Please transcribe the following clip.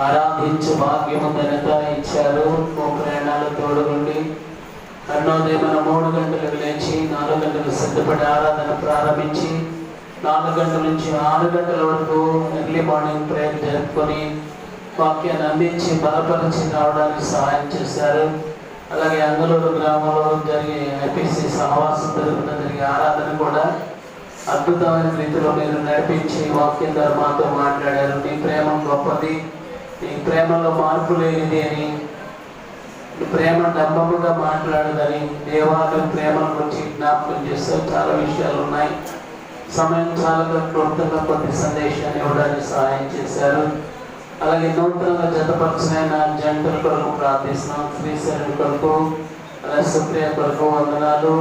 ఆరాధించు భాగ్యము ఘనత ఇచ్చారు. ప్రయాణాలు తోడుగుండి అన్నోదయమైన 3 గంటలకు లేచి 4 గంటలకు సిద్ధపడి ఆరాధన ప్రారంభించి 4 గంటల నుంచి 6 గంటల వరకు ఎర్లీ మార్నింగ్ ప్రేయర్ జరుపుకొని వాక్యాన్ని అందించి బలపరిచి రావడానికి సహాయం చేశారు. అలాగే అంగలూరు గ్రామంలో జరిగే ఐపీసీ సహవాసం జరిగే ఆరాధన కూడా అద్భుతమైన రీతిలో మీరు నడిపించి వాక్యం ద్వారా మాతో మాట్లాడారు. నీ ప్రేమ గొప్పది, నీ ప్రేమలో మార్పు లేనిది అని, ప్రేమ డబ్బముగా మాట్లాడదని దేవాలయ ప్రేమల గురించి జ్ఞాపకం చేస్తూ చాలా విషయాలు ఉన్నాయి. సమయం చాలా క్లుప్తంగా కొద్ది సందేశాన్ని ఇవ్వడానికి సహాయం చేశారు. అలాగే నూతనంగా జతపరచిన జంటల కొరకు ప్రార్థిస్తున్నాం. శ్రీశైలం కొరకు, అలాగే సుప్రియ కొరకు వందనాలు.